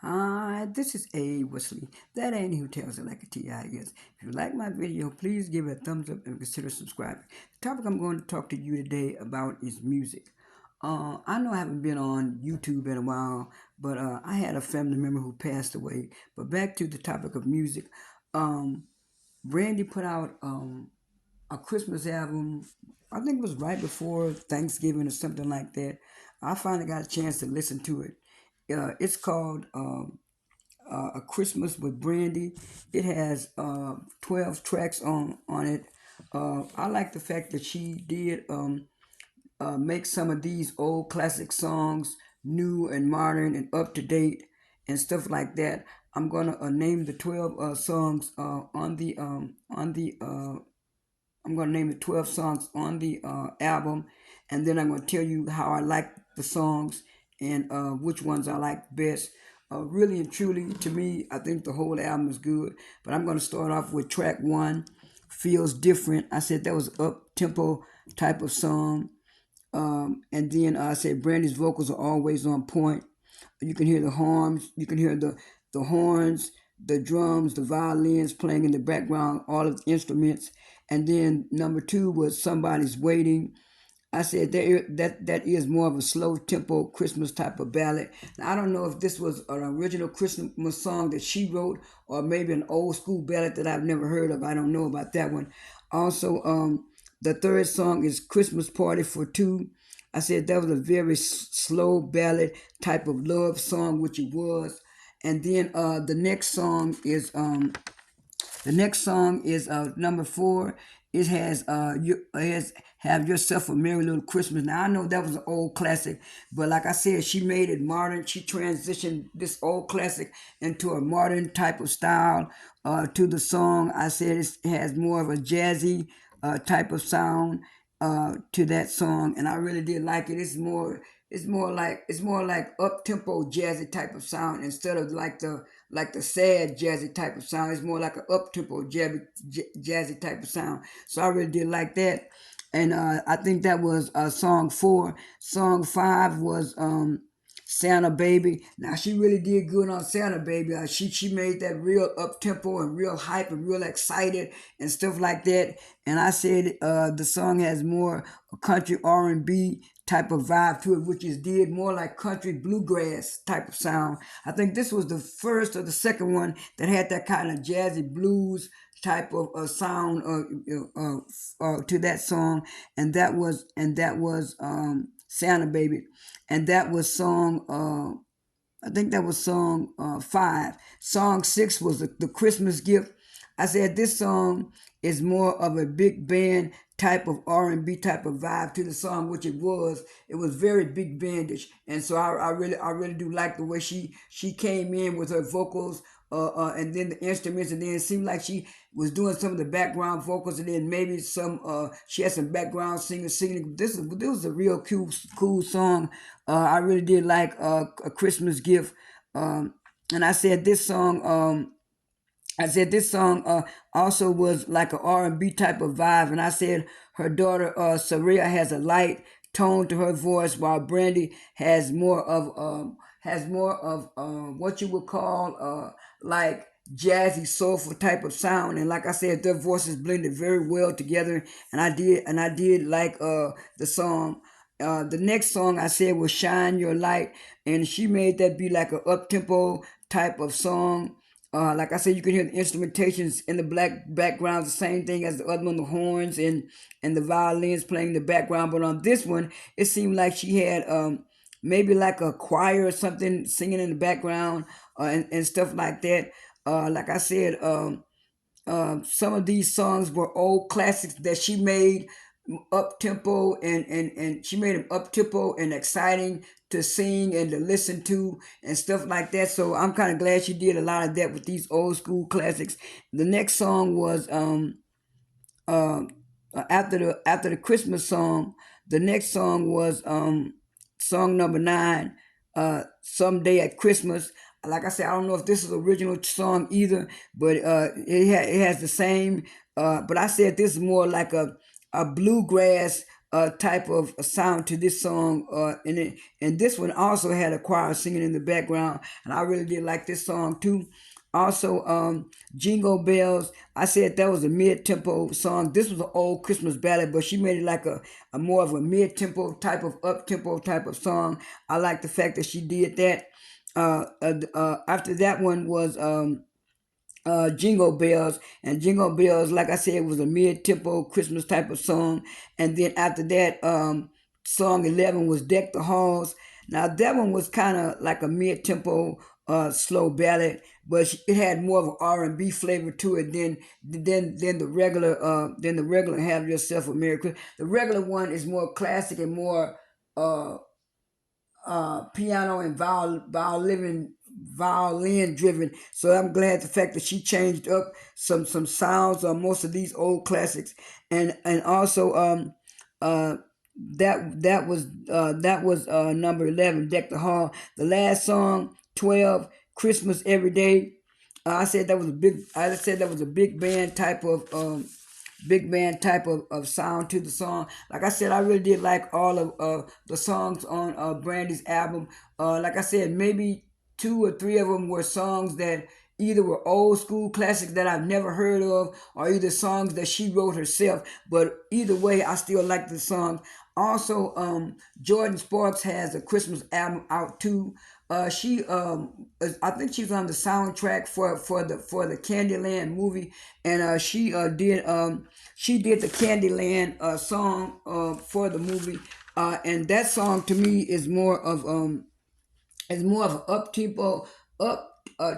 Hi, this is A. Wesley. That ain't who tells it like a TI is. If you like my video, please give it a thumbs up and consider subscribing. The topic I'm going to talk to you today about is music. I know I haven't been on YouTube in a while, but I had a family member who passed away. But back to the topic of music. Um, Brandy put out a Christmas album. I think it was right before Thanksgiving or something like that. I finally got a chance to listen to it. It's called A Christmas with Brandy. It has 12 tracks on it. I like the fact that she did make some of these old classic songs new and modern and up to date and stuff like that. I'm gonna name the 12 songs I'm going to name the 12 songs on the album, and then I'm going to tell you how I like the songs and which ones I like best. Really and truly, to me, I think the whole album is good, but I'm going to start off with track one, Feels Different. I said that was up tempo type of song. And then I said Brandy's vocals are always on point. You can hear the horns, you can hear the horns, the drums, the violins playing in the background, all of the instruments. And then number two was Somebody's Waiting. I said that is more of a slow tempo Christmas type of ballad. Now, I don't know if this was an original Christmas song that she wrote or maybe an old school ballad that I've never heard of. I don't know about that one. Also, the third song is Christmas Party for Two. I said that was a very slow ballad type of love song, which it was. And then the next song is number four. It has Have Yourself a Merry Little Christmas. Now I know that was an old classic, but like I said, she made it modern. She transitioned this old classic into a modern type of style to the song. I said it has more of a jazzy type of sound to that song, and I really did like it. It's more like up tempo jazzy type of sound instead of like the sad jazzy type of sound. It's more like an up tempo jazzy type of sound. So I really did like that, and I think that was song four. Song five was Santa Baby. Now she really did good on Santa Baby. She made that real up tempo and real hype and real excited and stuff like that. And I said the song has more country R&B type of vibe to it, which is did more like country bluegrass type of sound. I think this was the first or the second one that had that kind of jazzy blues type of sound to that song, and that was Santa Baby, and that was song. I think that was song five. Song six was the Christmas Gift. I said this song is more of a big band type of R&B type of vibe to the song, which it was. It was very big bandish, and so I really do like the way she came in with her vocals, and then the instruments, and then it seemed like she was doing some of the background vocals, and then maybe some she had some background singers singing. This was a real cool song. I really did like A Christmas Gift, and I said this song also was like an R&B type of vibe, and I said her daughter Saria has a light tone to her voice, while Brandy has more of what you would call like jazzy soulful type of sound. And like I said, their voices blended very well together, and I did like the song. The next song I said was "Shine Your Light," and she made that be like an up tempo type of song. Like I said, you can hear the instrumentations in the black background, the same thing as the other one, the horns and the violins playing in the background. But on this one, it seemed like she had maybe like a choir or something singing in the background and stuff like that. Like I said, some of these songs were old classics that she made up tempo and she made them up tempo and exciting to sing and to listen to and stuff like that. So I'm kind of glad she did a lot of that with these old school classics. The next song was uh, after the Christmas song. The next song was song number nine, Someday at Christmas. Like I said, I don't know if this is an original song either, but it has the same. But I said this is more like a bluegrass type of sound to this song, and this one also had a choir singing in the background, and I really did like this song too. Also, Jingle Bells. I said that was a mid-tempo song. This was an old Christmas ballad, but she made it like a more of a mid-tempo type of up-tempo type of song. I like the fact that she did that. After that one was Jingle Bells, and Jingle Bells, like I said, was a mid-tempo Christmas type of song. And then after that, song 11 was Deck the Halls. Now that one was kind of like a mid-tempo slow ballad, but it had more of an R&B flavor to it than the regular Have Yourself a Merry Christmas. The regular one is more classic and more uh piano and violin driven. So I'm glad the fact that she changed up some sounds on most of these old classics, and also uh that was number 11, Deck the Hall. The last song, 12, Christmas Every Day. I said that was a big band type of sound to the song. Like I said, I really did like all of the songs on Brandy's album. Like I said, maybe two or three of them were songs that either were old school classics that I've never heard of, or either songs that she wrote herself. But either way, I still like the song. Also, Jordin Sparks has a Christmas album out too. I think she's on the soundtrack for the Candyland movie, and she did the Candyland song for the movie, and that song to me is more of an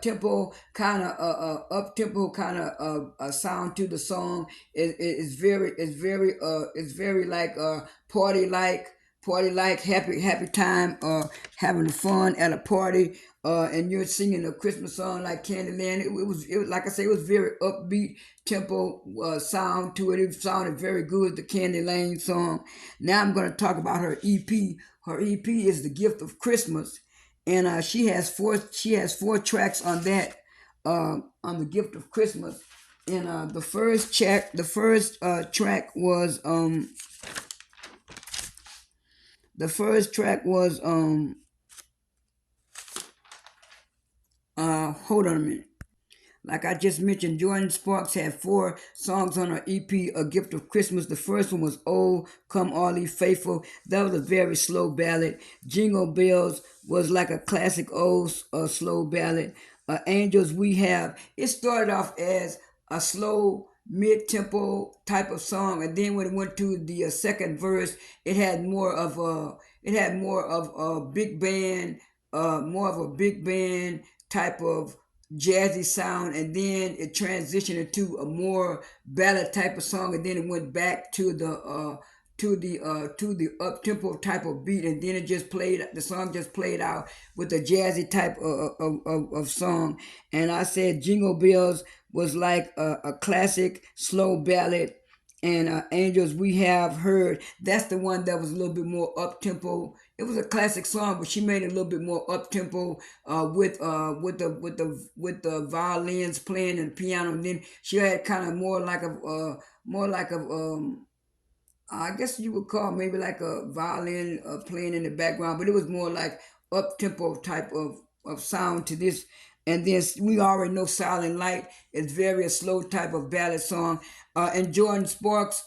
tempo kind of up tempo kind of sound to the song. It's very like party like happy time, having fun at a party, and you're singing a Christmas song like Candyland. It was like I say, it was very upbeat tempo sound to it. It sounded very good, the Candy Lane song. Now I'm going to talk about her EP. Her EP is The Gift of Christmas, and she has four tracks on that, on The Gift of Christmas. And the first track was hold on a minute. Like I just mentioned, Jordin Sparks had four songs on her EP, A Gift of Christmas. The first one was Oh, Come All Ye Faithful. That was a very slow ballad. Jingle Bells was like a classic old slow ballad. Angels We Have. It started off as a slow mid-tempo type of song, and then when it went to the second verse, it had more of a big band, more of a big band type of jazzy sound, and then it transitioned into a more ballad type of song, and then it went back to the up tempo type of beat, and then the song just played out with a jazzy type of song. And I said Jingle Bells was like a classic slow ballad, and Angels We Have Heard, that's the one that was a little bit more up tempo. It was a classic song, but she made it a little bit more up tempo, with the violins playing and the piano, and then she had kind of more like a I guess you would call maybe like a violin playing in the background, but it was more like up tempo type of sound to this. And then we already know Silent Light is very a slow type of ballad song. And Jordin Sparks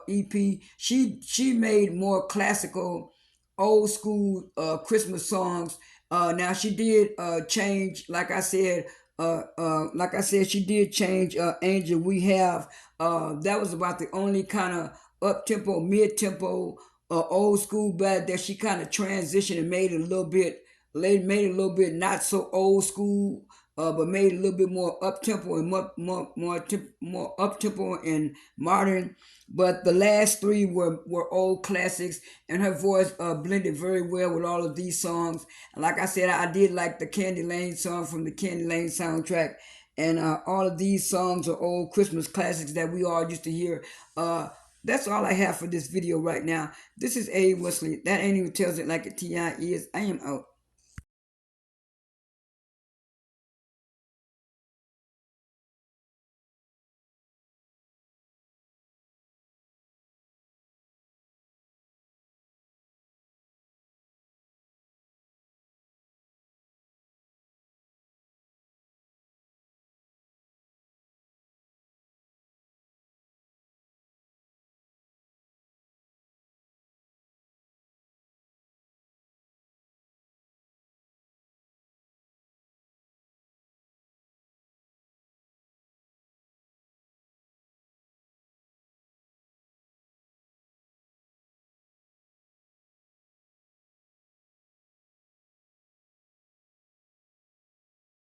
EP, she made more classical, old school Christmas songs. Now she did change, like I said, she did change Angel We Have. That was about the only kind of up tempo, mid tempo, old school ballad that she kind of transitioned and made it a little bit not so old school, but made it a little bit more up tempo and more up tempo and modern. But the last three were old classics, and her voice blended very well with all of these songs. And like I said, I did like the Candy Lane song from the Candy Lane soundtrack. And all of these songs are old Christmas classics that we all used to hear. That's all I have for this video right now. This is A. Wesley. That ain't even tells it like a TI is. I am out.